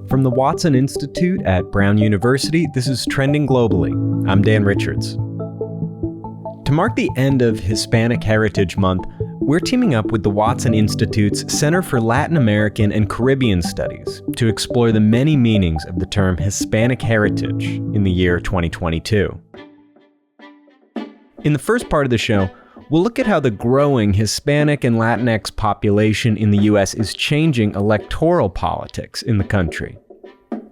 From the Watson Institute at Brown University, this is Trending Globally. I'm Dan Richards. To mark the end of Hispanic Heritage Month, we're teaming up with the Watson Institute's Center for Latin American and Caribbean Studies to explore the many meanings of the term Hispanic heritage in the year 2022. In the first part of the show, we'll look at how the growing Hispanic and Latinx population in the U.S. is changing electoral politics in the country.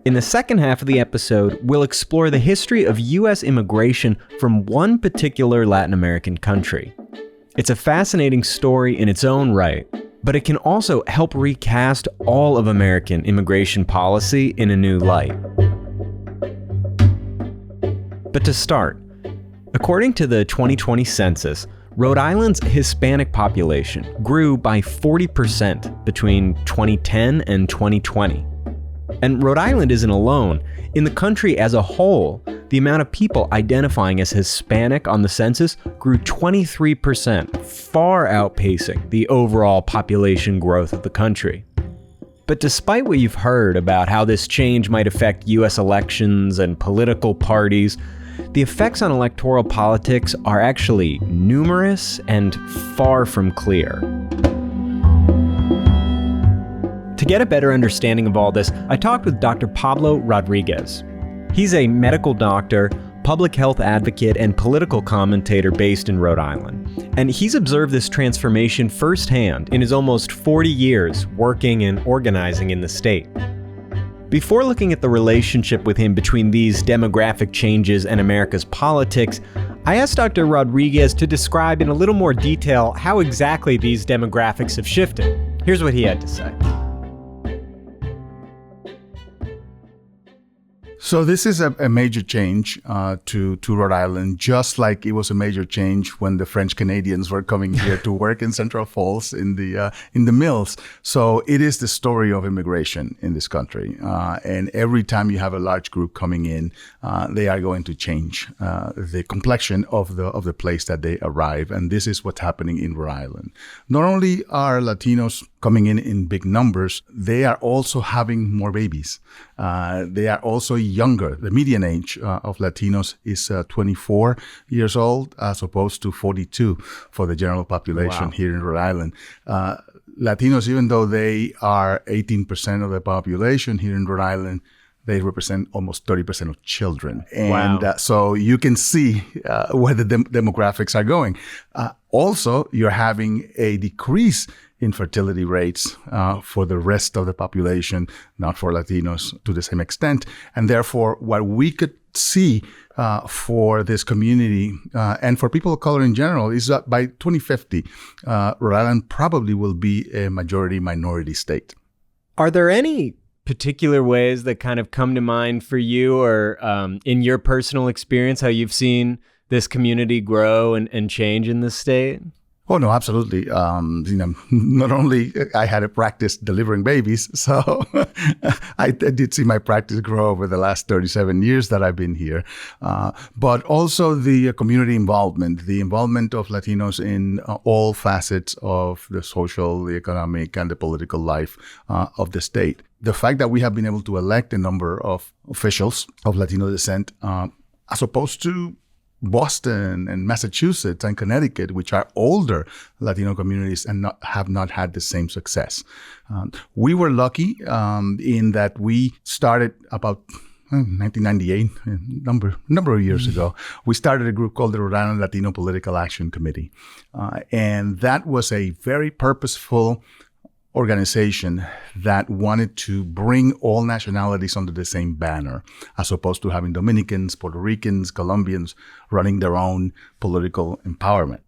In the second half of the episode, we'll explore the history of U.S. immigration from one particular Latin American country. It's a fascinating story in its own right, but it can also help recast all of American immigration policy in a new light. But to start, according to the 2020 census, Rhode Island's Hispanic population grew by 40% between 2010 and 2020. And Rhode Island isn't alone. In the country as a whole, the amount of people identifying as Hispanic on the census grew 23%, far outpacing the overall population growth of the country. But despite what you've heard about how this change might affect U.S. elections and political parties, the effects on electoral politics are actually numerous and far from clear. To get a better understanding of all this, I talked with Dr. Pablo Rodriguez. He's a medical doctor, public health advocate, and political commentator based in Rhode Island. And he's observed this transformation firsthand in his almost 40 years working and organizing in the state. Before looking at the relationship with him between these demographic changes and America's politics, I asked Dr. Rodriguez to describe in a little more detail how exactly these demographics have shifted. Here's what he had to say. So this is a major change to Rhode Island, just like it was a major change when the French Canadians were coming here to work in Central Falls in the mills. So it is the story of immigration in this country, and every time you have a large group coming in, they are going to change the complexion of the place that they arrive, and this is what's happening in Rhode Island. Not only are Latinos coming in big numbers, they are also having more babies. They are also younger. The median age of Latinos is 24 years old as opposed to 42 for the general population here in Rhode Island. Latinos, even though they are 18% of the population here in Rhode Island, they represent almost 30% of children. And so you can see where the demographics are going. Also, you're having a decrease in fertility rates for the rest of the population, not for Latinos to the same extent. And therefore, what we could see for this community and for people of color in general is that by 2050, Rhode Island probably will be a majority minority state. Are there any particular ways that kind of come to mind for you or in your personal experience, how you've seen this community grow and change in the state? Oh, no, absolutely. Not only I had a practice delivering babies, so I did see my practice grow over the last 37 years that I've been here, but also the community involvement, the involvement of Latinos in all facets of the social, the economic, and the political life of the state. The fact that we have been able to elect a number of officials of Latino descent, as opposed to Boston and Massachusetts and Connecticut, which are older Latino communities and have not had the same success. We were lucky in that we started about 1998, number of years ago. We started a group called the Rhode Island Latino Political Action Committee. And that was a very purposeful organization that wanted to bring all nationalities under the same banner, as opposed to having Dominicans, Puerto Ricans, Colombians running their own political empowerment.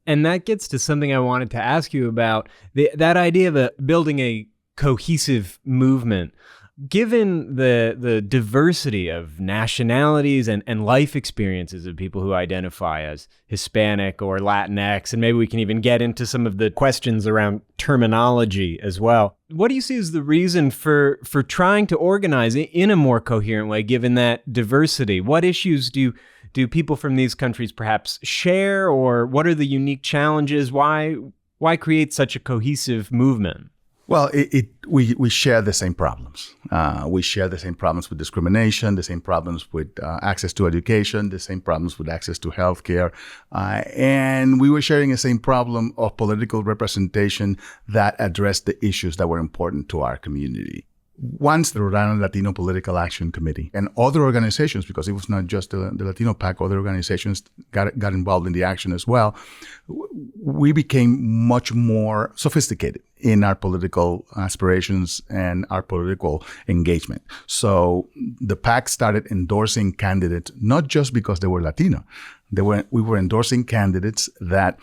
And that gets to something I wanted to ask you about, that idea of building a cohesive movement. Given the diversity of nationalities and life experiences of people who identify as Hispanic or Latinx, and maybe we can even get into some of the questions around terminology as well. What do you see as the reason for trying to organize in a more coherent way, given that diversity? What issues do people from these countries perhaps share, or what are the unique challenges? Why create such a cohesive movement? Well, we share the same problems. We share the same problems with discrimination, the same problems with access to education, the same problems with access to healthcare. And we were sharing the same problem of political representation that addressed the issues that were important to our community. Once the Rhode Island Latino Political Action Committee and other organizations, because it was not just the Latino PAC, other organizations got involved in the action as well, we became much more sophisticated in our political aspirations and our political engagement. So the PAC started endorsing candidates, not just because they were Latino. We were endorsing candidates that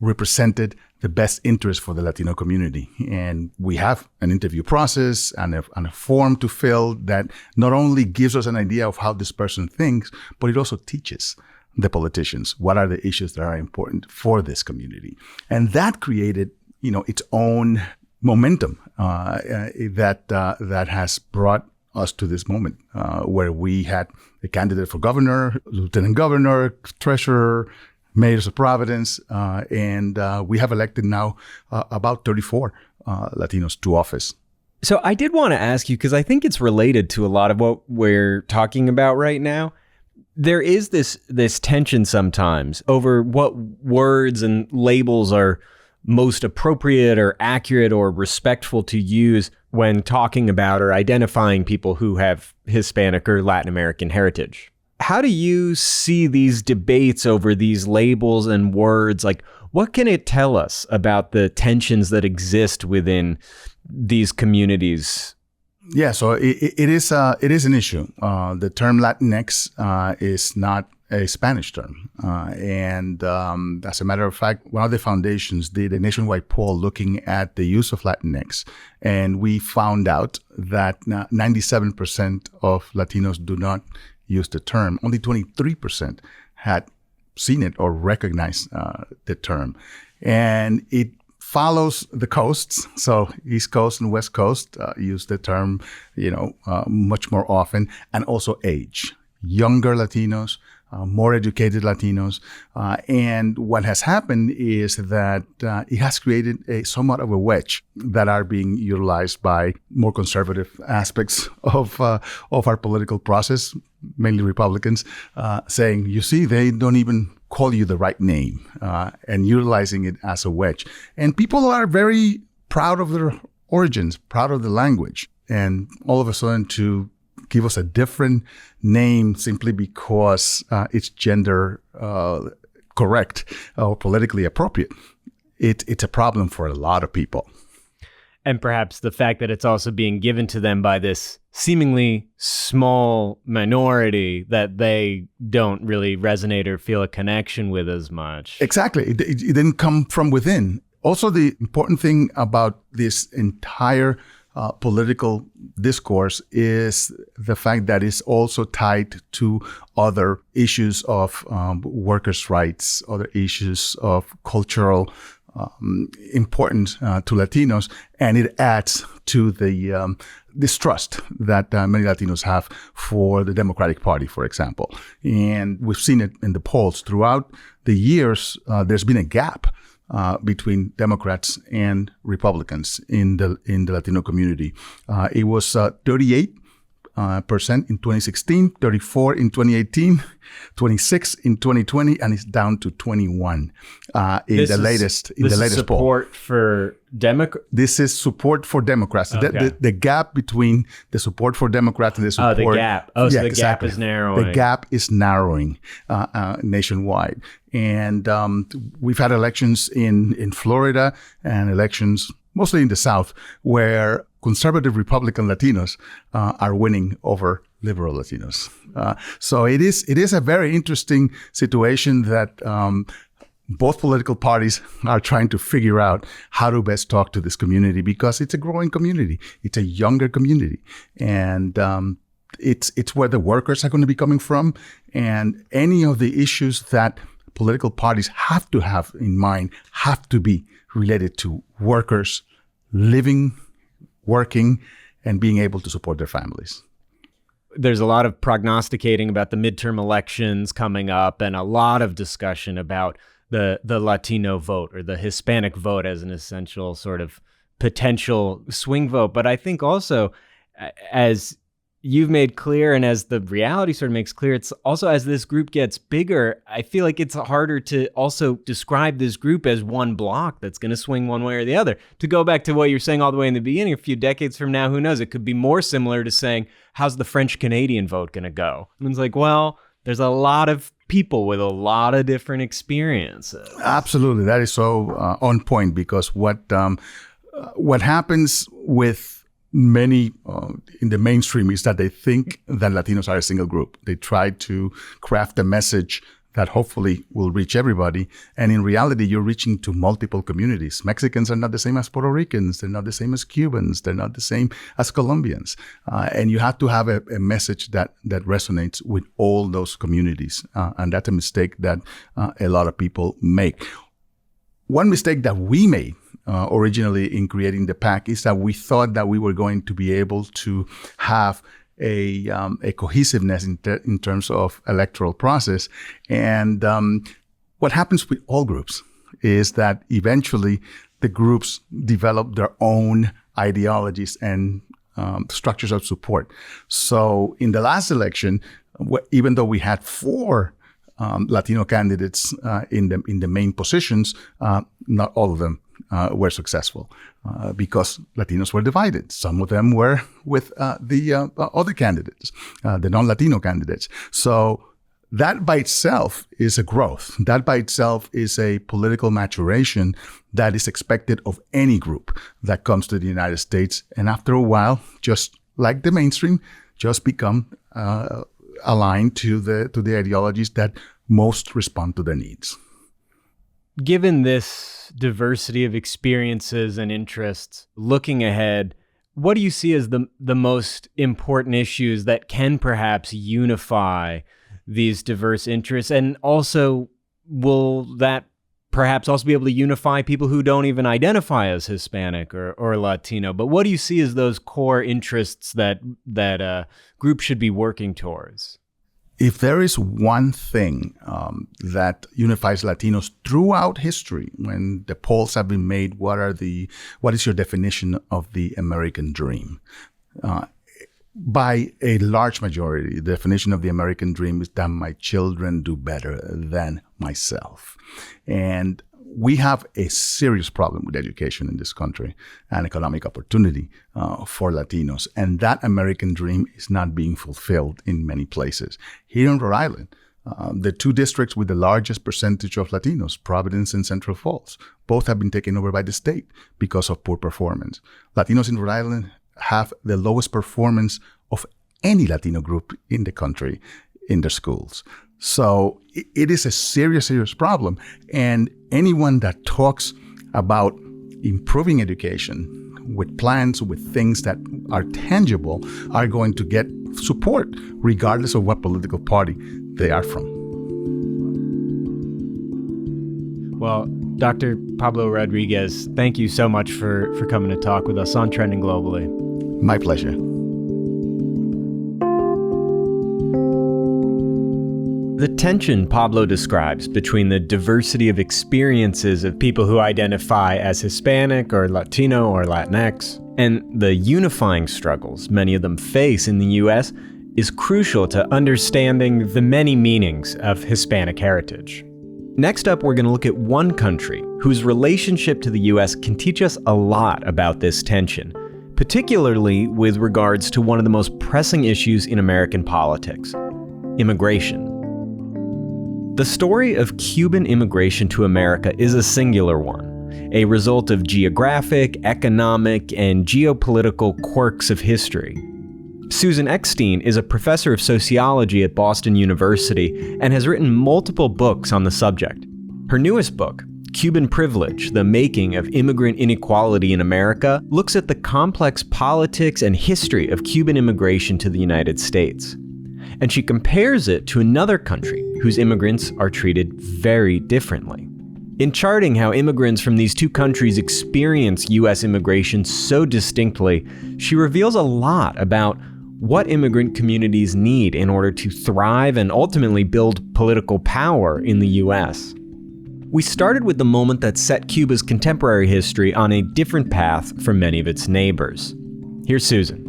represented the best interest for the Latino community. And we have an interview process and a form to fill that not only gives us an idea of how this person thinks, but it also teaches the politicians what are the issues that are important for this community. And that created, its own momentum that has brought us to this moment where we had a candidate for governor, lieutenant governor, treasurer, mayors of Providence, and we have elected now about 34 Latinos to office. So I did want to ask you, because I think it's related to a lot of what we're talking about right now. There is this tension sometimes over what words and labels are most appropriate or accurate or respectful to use when talking about or identifying people who have Hispanic or Latin American heritage. How do you see these debates over these labels and words? Like, what can it tell us about the tensions that exist within these communities? Yeah, so it is an issue. The term Latinx is not a Spanish term. And as a matter of fact, one of the foundations did a nationwide poll looking at the use of Latinx. And we found out that 97% of Latinos do not use the term. Only 23% had seen it or recognized the term. And it follows the coasts. So East Coast and West Coast use the term, much more often, and also age. Younger Latinos, more educated Latinos. And what has happened is that it has created somewhat of a wedge that are being utilized by more conservative aspects of our political process, mainly Republicans, saying, you see, they don't even call you the right name, and utilizing it as a wedge. And people are very proud of their origins, proud of the language. And all of a sudden to give us a different name simply because it's gender correct or politically appropriate, it's a problem for a lot of people. And perhaps the fact that it's also being given to them by this seemingly small minority that they don't really resonate or feel a connection with as much. Exactly. It didn't come from within. Also, the important thing about this entire political discourse is the fact that it's also tied to other issues of workers' rights, other issues of cultural importance to Latinos, and it adds to the distrust that many Latinos have for the Democratic Party, for example. And we've seen it in the polls throughout the years. There's been a gap between Democrats and Republicans in the Latino community. It was 38% in 2016, 34 in 2018, 26 in 2020, and it's down to 21 in the latest poll. Support for Democrats. This is support for Democrats. Okay. The gap between the support for Democrats and the support. Oh, the gap. Oh, so yeah, the exactly. Gap is narrowing. The gap is narrowing nationwide. And we've had elections in Florida and elections mostly in the South where conservative Republican Latinos are winning over liberal Latinos. So it is a very interesting situation that both political parties are trying to figure out how to best talk to this community because it's a growing community. It's a younger community. And it's where the workers are going to be coming from. And any of the issues that political parties have to have in mind have to be related to workers living, working, and being able to support their families. There's a lot of prognosticating about the midterm elections coming up and a lot of discussion about the Latino vote or the Hispanic vote as an essential sort of potential swing vote. But I think also, as you've made clear, and as the reality sort of makes clear, it's also as this group gets bigger, I feel like it's harder to also describe this group as one block that's going to swing one way or the other. To go back to what you're saying all the way in the beginning, a few decades from now, who knows? It could be more similar to saying, how's the French-Canadian vote going to go? And it's like, well, there's a lot of people with a lot of different experiences. Absolutely. That is so on point, because what happens with many in the mainstream is that they think that Latinos are a single group. They try to craft a message that hopefully will reach everybody. And in reality, you're reaching to multiple communities. Mexicans are not the same as Puerto Ricans. They're not the same as Cubans. They're not the same as Colombians. And you have to have a message that resonates with all those communities. And that's a mistake that a lot of people make. One mistake that we made originally in creating the PAC is that we thought that we were going to be able to have a cohesiveness in terms of electoral process. And what happens with all groups is that eventually the groups develop their own ideologies and structures of support. So in the last election, even though we had 4 Latino candidates in the main positions, not all of them were successful because Latinos were divided. Some of them were with the other candidates, the non-Latino candidates. So that by itself is a growth. That by itself is a political maturation that is expected of any group that comes to the United States. And after a while, just like the mainstream, just become aligned to the ideologies that most respond to their needs. Given this diversity of experiences and interests, looking ahead, what do you see as the most important issues that can perhaps unify these diverse interests? And also, will that perhaps also be able to unify people who don't even identify as Hispanic or Latino? But what do you see as those core interests that groups should be working towards? If there is one thing that unifies Latinos throughout history, when the polls have been made, what is your definition of the American dream? By a large majority, the definition of the American dream is that my children do better than myself. And we have a serious problem with education in this country and economic opportunity for Latinos. And that American dream is not being fulfilled in many places. Here in Rhode Island, the 2 districts with the largest percentage of Latinos, Providence and Central Falls, both have been taken over by the state because of poor performance. Latinos in Rhode Island have the lowest performance of any Latino group in the country in their schools. So it is a serious, serious problem. And anyone that talks about improving education with plans, with things that are tangible, are going to get support, regardless of what political party they are from. Well, Dr. Pablo Rodriguez, thank you so much for coming to talk with us on Trending Globally. My pleasure. The tension Pablo describes between the diversity of experiences of people who identify as Hispanic or Latino or Latinx and the unifying struggles many of them face in the U.S. is crucial to understanding the many meanings of Hispanic heritage. Next up, we're going to look at one country whose relationship to the U.S. can teach us a lot about this tension, particularly with regards to one of the most pressing issues in American politics: immigration. The story of Cuban immigration to America is a singular one, a result of geographic, economic, and geopolitical quirks of history. Susan Eckstein is a professor of sociology at Boston University and has written multiple books on the subject. Her newest book, Cuban Privilege, The Making of Immigrant Inequality in America, looks at the complex politics and history of Cuban immigration to the United States. And she compares it to another country whose immigrants are treated very differently. In charting how immigrants from these 2 countries experience U.S. immigration so distinctly, she reveals a lot about what immigrant communities need in order to thrive and ultimately build political power in the U.S. We started with the moment that set Cuba's contemporary history on a different path from many of its neighbors. Here's Susan.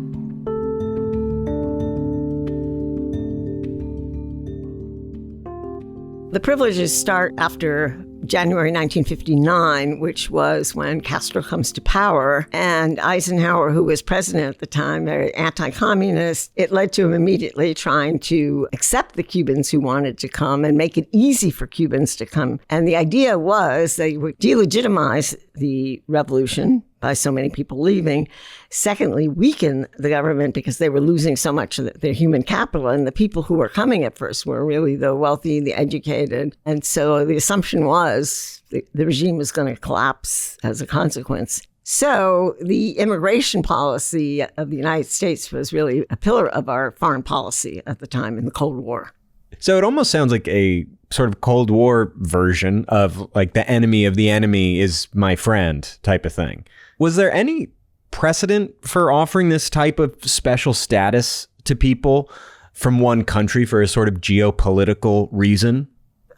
The privileges start after January 1959, which was when Castro comes to power, and Eisenhower, who was president at the time, very anti-communist, it led to him immediately trying to accept the Cubans who wanted to come and make it easy for Cubans to come. And the idea was they would delegitimize the revolution by so many people leaving. Secondly, weaken the government because they were losing so much of their human capital. And the people who were coming at first were really the wealthy, the educated. And so the assumption was the regime was going to collapse as a consequence. So the immigration policy of the United States was really a pillar of our foreign policy at the time in the Cold War. So it almost sounds like a sort of Cold War version of like the enemy of the enemy is my friend type of thing. Was there any precedent for offering this type of special status to people from one country for a sort of geopolitical reason?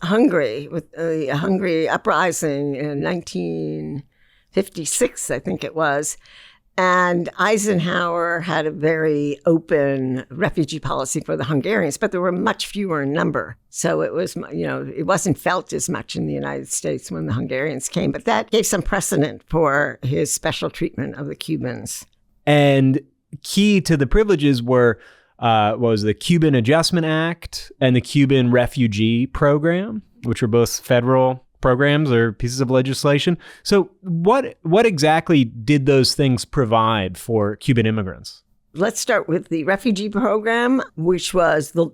Hungary, with the Hungary uprising in 1956, I think it was. And Eisenhower had a very open refugee policy for the Hungarians, but there were much fewer in number. So it was, it wasn't felt as much in the United States when the Hungarians came, but that gave some precedent for his special treatment of the Cubans. And key to the privileges were was the Cuban Adjustment Act and the Cuban Refugee Program, which were both federal programs or pieces of legislation. So what exactly did those things provide for Cuban immigrants? Let's start with the refugee program, which was the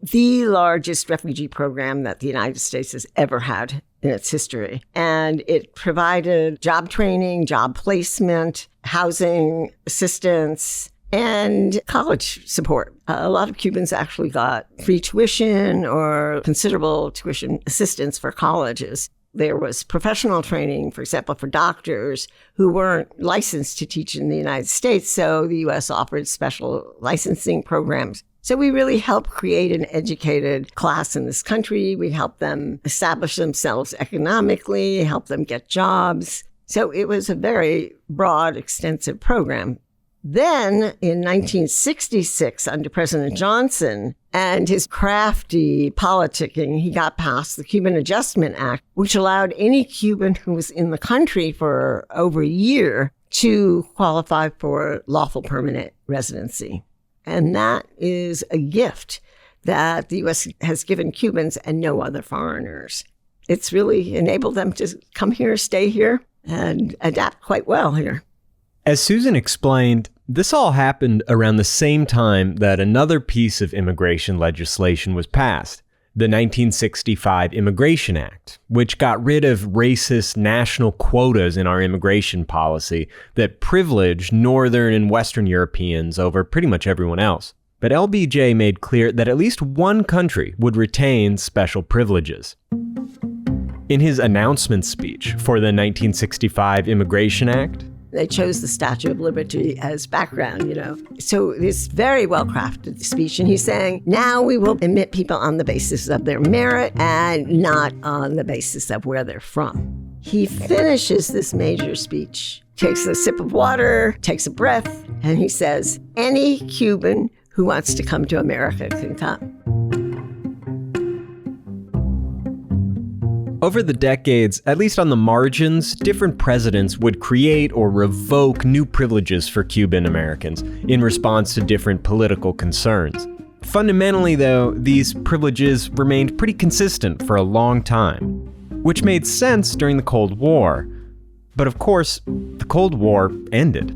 largest refugee program that the United States has ever had in its history. And it provided job training, job placement, housing assistance, and college support. A lot of Cubans actually got free tuition or considerable tuition assistance for colleges. There was professional training, for example, for doctors who weren't licensed to teach in the United States. So the U.S. offered special licensing programs. So we really helped create an educated class in this country. We helped them establish themselves economically, help them get jobs. So it was a very broad, extensive program. Then in 1966, under President Johnson and his crafty politicking, he got passed the Cuban Adjustment Act, which allowed any Cuban who was in the country for over a year to qualify for lawful permanent residency. And that is a gift that the U.S. has given Cubans and no other foreigners. It's really enabled them to come here, stay here, and adapt quite well here. As Susan explained, this all happened around the same time that another piece of immigration legislation was passed, the 1965 Immigration Act, which got rid of racist national quotas in our immigration policy that privileged Northern and Western Europeans over pretty much everyone else. But LBJ made clear that at least one country would retain special privileges. In his announcement speech for the 1965 Immigration Act, they chose the Statue of Liberty as background, So it's very well-crafted speech. And he's saying, now we will admit people on the basis of their merit and not on the basis of where they're from. He finishes this major speech, takes a sip of water, takes a breath, and he says, any Cuban who wants to come to America can come. Over the decades, at least on the margins, different presidents would create or revoke new privileges for Cuban Americans in response to different political concerns. Fundamentally, though, these privileges remained pretty consistent for a long time, which made sense during the Cold War. But of course, the Cold War ended.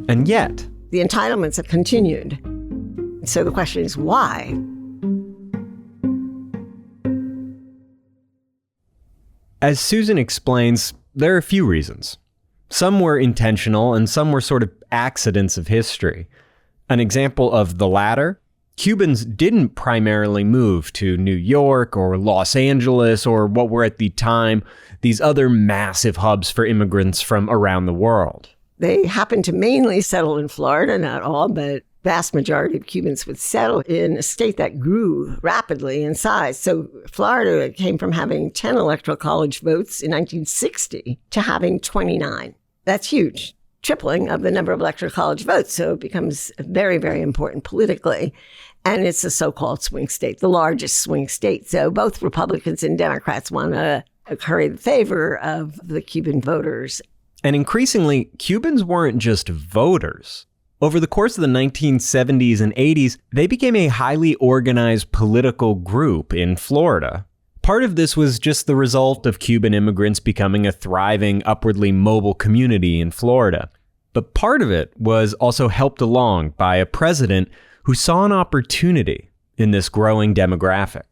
And yet, the entitlements have continued. So the question is, why? As Susan explains, there are a few reasons. Some were intentional and some were sort of accidents of history. An example of the latter, Cubans didn't primarily move to New York or Los Angeles or what were at the time these other massive hubs for immigrants from around the world. They happened to mainly settle in Florida, not all, but vast majority of Cubans would settle in a state that grew rapidly in size. So Florida came from having 10 electoral college votes in 1960 to having 29. That's huge. Tripling of the number of electoral college votes. So it becomes very, very important politically. And it's a so-called swing state, the largest swing state. So both Republicans and Democrats want to curry the favor of the Cuban voters. And increasingly, Cubans weren't just voters. Over the course of the 1970s and 80s, they became a highly organized political group in Florida. Part of this was just the result of Cuban immigrants becoming a thriving, upwardly mobile community in Florida. But part of it was also helped along by a president who saw an opportunity in this growing demographic.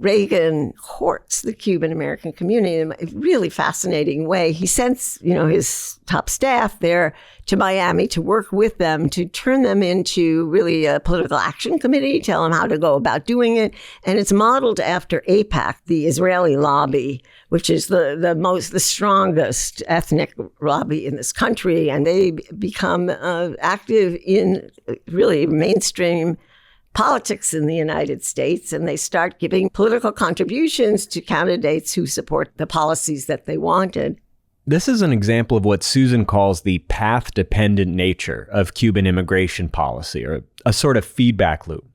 Reagan courts the Cuban-American community in a really fascinating way. He sends, his top staff there to Miami to work with them, to turn them into really a political action committee, tell them how to go about doing it. And it's modeled after AIPAC, the Israeli lobby, which is the strongest ethnic lobby in this country. And they become active in really mainstream politics in the United States, and they start giving political contributions to candidates who support the policies that they wanted. This is an example of what Susan calls the path-dependent nature of Cuban immigration policy, or a sort of feedback loop.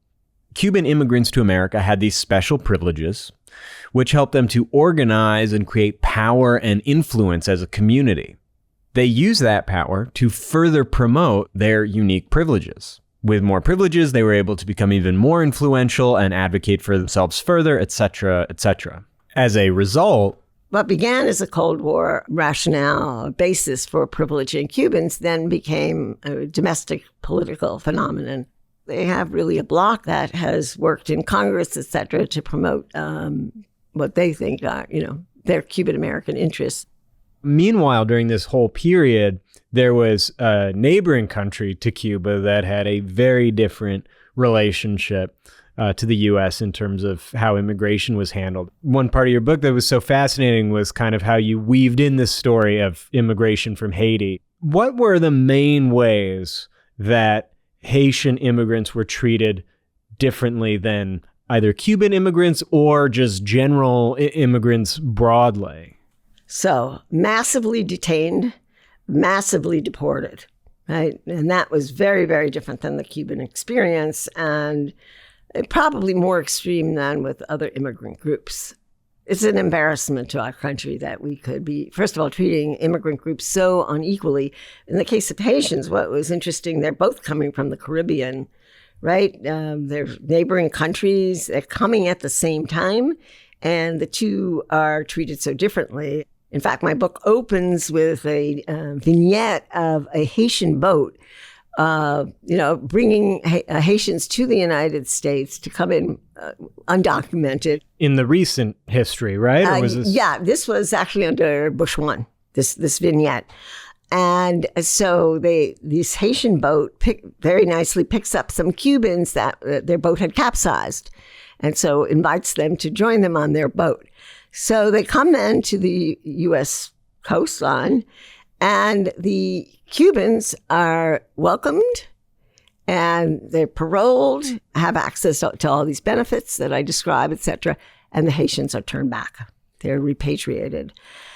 Cuban immigrants to America had these special privileges, which helped them to organize and create power and influence as a community. They use that power to further promote their unique privileges. With more privileges, they were able to become even more influential and advocate for themselves further, etc., etc. As a result, what began as a Cold War rationale basis for privileging Cubans then became a domestic political phenomenon. They have really a bloc that has worked in Congress, etc., to promote what they think are, their Cuban-American interests. Meanwhile, during this whole period, there was a neighboring country to Cuba that had a very different relationship to the U.S. in terms of how immigration was handled. One part of your book that was so fascinating was kind of how you weaved in this story of immigration from Haiti. What were the main ways that Haitian immigrants were treated differently than either Cuban immigrants or just general immigrants broadly? So, massively detained, massively deported, right? And that was very, very different than the Cuban experience, and probably more extreme than with other immigrant groups. It's an embarrassment to our country that we could be, first of all, treating immigrant groups so unequally. In the case of Haitians, what was interesting, they're both coming from the Caribbean, right? They're neighboring countries, they're coming at the same time, and the two are treated so differently. In fact, my book opens with a vignette of a Haitian boat, bringing Haitians to the United States to come in undocumented. In the recent history, right? Or was this... Yeah, this was actually under Bush 1, this vignette. And so this Haitian boat very nicely picks up some Cubans that their boat had capsized, and so invites them to join them on their boat. So they come then to the U.S. coastline, and the Cubans are welcomed, and they're paroled, have access to all these benefits that I describe, etc., and the Haitians are turned back. They're repatriated.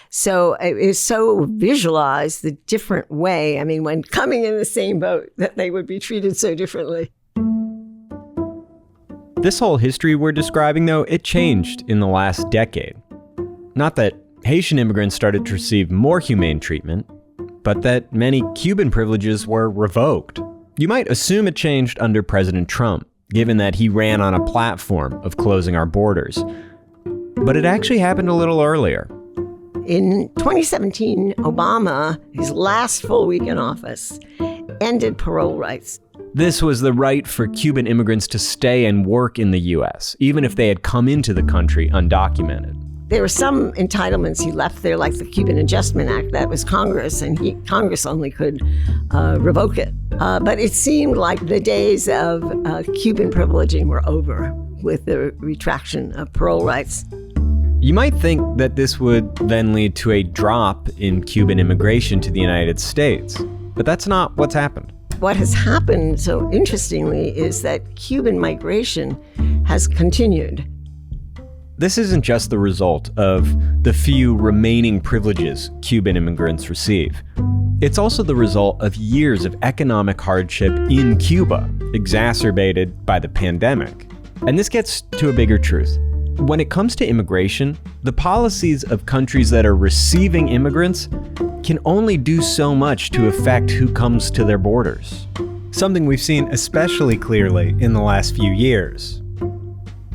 So it is so visualized the different way, when coming in the same boat, that they would be treated so differently. This whole history we're describing, though, it changed in the last decade. Not that Haitian immigrants started to receive more humane treatment, but that many Cuban privileges were revoked. You might assume it changed under President Trump, given that he ran on a platform of closing our borders. But it actually happened a little earlier. In 2017, Obama, his last full week in office, ended parole rights. This was the right for Cuban immigrants to stay and work in the U.S., even if they had come into the country undocumented. There were some entitlements he left there, like the Cuban Adjustment Act. That was Congress, and Congress only could revoke it. But it seemed like the days of Cuban privileging were over with the retraction of parole rights. You might think that this would then lead to a drop in Cuban immigration to the United States, but that's not what's happened. What has happened, so interestingly, is that Cuban migration has continued. This isn't just the result of the few remaining privileges Cuban immigrants receive. It's also the result of years of economic hardship in Cuba, exacerbated by the pandemic. And this gets to a bigger truth. When it comes to immigration, the policies of countries that are receiving immigrants can only do so much to affect who comes to their borders. Something we've seen especially clearly in the last few years.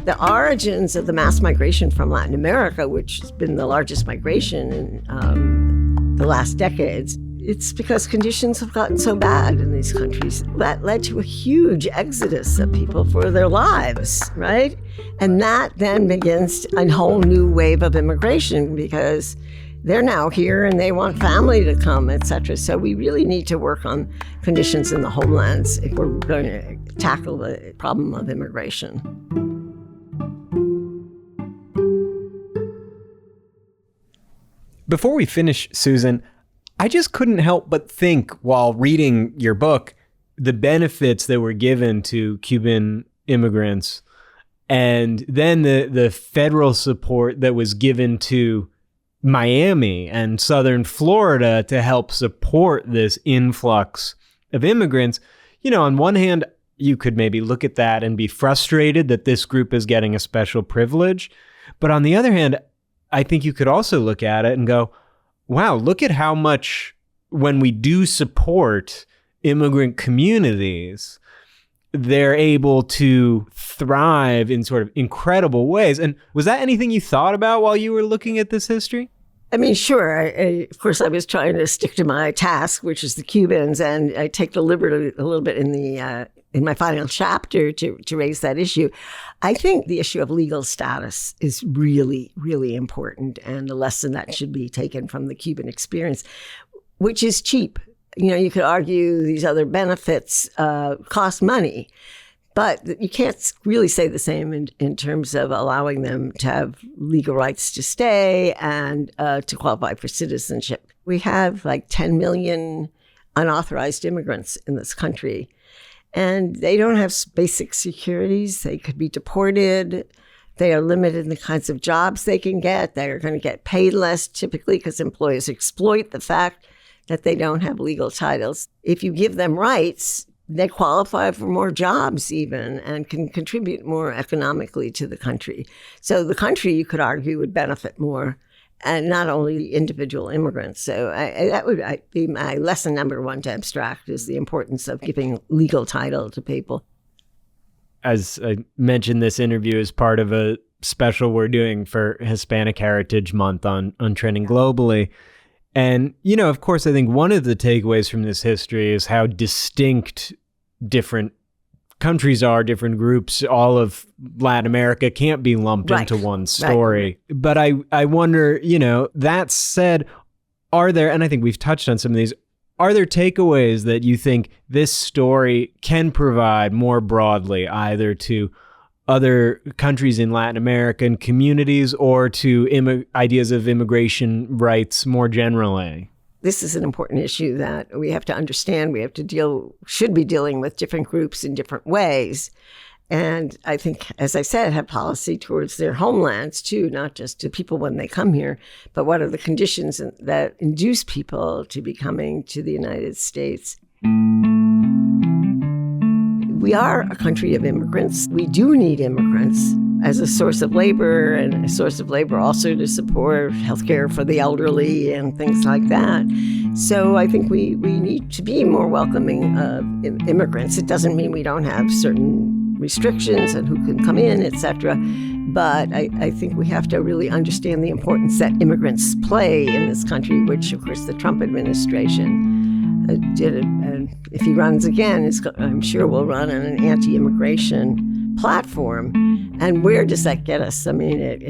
The origins of the mass migration from Latin America, which has been the largest migration in the last decades, it's because conditions have gotten so bad in these countries. That led to a huge exodus of people for their lives, right? And that then begins a whole new wave of immigration because they're now here and they want family to come, et cetera. So we really need to work on conditions in the homelands if we're going to tackle the problem of immigration. Before we finish, Susan, I just couldn't help but think while reading your book, the benefits that were given to Cuban immigrants and then the federal support that was given to Miami and Southern Florida to help support this influx of immigrants. You know, on one hand, you could maybe look at that and be frustrated that this group is getting a special privilege. But on the other hand, I think you could also look at it and go, wow, look at how much when we do support immigrant communities, they're able to thrive in sort of incredible ways. And was that anything you thought about while you were looking at this history? I mean, sure. Of course, I was trying to stick to my task, which is the Cubans, and I take the liberty a little bit in my final chapter to raise that issue. I think the issue of legal status is really, really important and a lesson that should be taken from the Cuban experience, which is cheap. You know, you could argue these other benefits cost money, but you can't really say the same in terms of allowing them to have legal rights to stay and to qualify for citizenship. We have like 10 million unauthorized immigrants in this country, and they don't have basic securities. They could be deported. They are limited in the kinds of jobs they can get. They are going to get paid less typically because employers exploit the fact that they don't have legal titles. If you give them rights, they qualify for more jobs even and can contribute more economically to the country. So the country, you could argue, would benefit more, and not only individual immigrants. So that would be my lesson number one to abstract, is the importance of giving legal title to people. As I mentioned, this interview is part of a special we're doing for Hispanic Heritage Month on Trending Globally. And, you know, of course, I think one of the takeaways from this history is how distinct different countries are, different groups. All of Latin America can't be lumped into one story. Right. But I wonder, you know, that said, are there, and I think we've touched on some of these, are there takeaways that you think this story can provide more broadly, either to other countries in Latin American communities or to ideas of immigration rights more generally? This is an important issue that we have to understand. We have to should be dealing with different groups in different ways. And I think, as I said, have policy towards their homelands too, not just to people when they come here, but what are the conditions that induce people to be coming to the United States? We are a country of immigrants. We do need immigrants as a source of labor, and a source of labor also to support healthcare for the elderly and things like that. So I think we need to be more welcoming of immigrants. It doesn't mean we don't have certain restrictions on who can come in, et cetera. But I think we have to really understand the importance that immigrants play in this country, which, of course, the Trump administration did it. And if he runs again, I'm sure will run on an anti-immigration platform. And where does that get us? I mean, it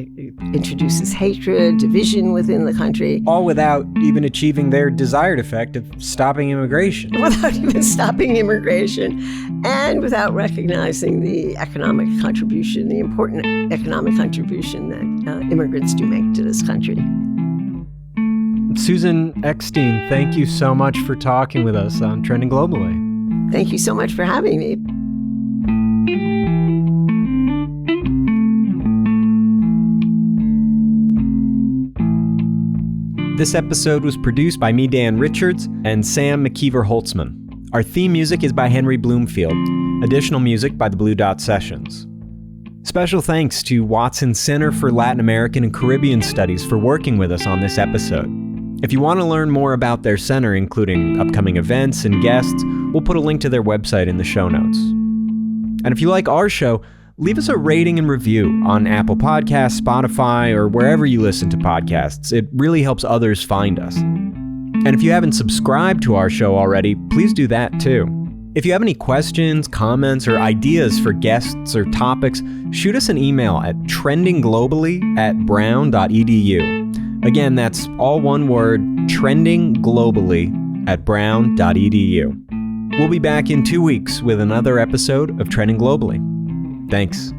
introduces hatred, division within the country. All without even achieving their desired effect of stopping immigration. Without even stopping immigration, and without recognizing the economic contribution, the important economic contribution that immigrants do make to this country. Susan Eckstein, thank you so much for talking with us on Trending Globally. Thank you so much for having me. This episode was produced by me, Dan Richards, and Sam McKeever-Holtzman. Our theme music is by Henry Bloomfield. Additional music by the Blue Dot Sessions. Special thanks to Watson Center for Latin American and Caribbean Studies for working with us on this episode. If you want to learn more about their center, including upcoming events and guests, we'll put a link to their website in the show notes. And if you like our show, leave us a rating and review on Apple Podcasts, Spotify, or wherever you listen to podcasts. It really helps others find us. And if you haven't subscribed to our show already, please do that too. If you have any questions, comments, or ideas for guests or topics, shoot us an email at trendingglobally@brown.edu. Again, that's all one word, trendingglobally@brown.edu. We'll be back in 2 weeks with another episode of Trending Globally. Thanks.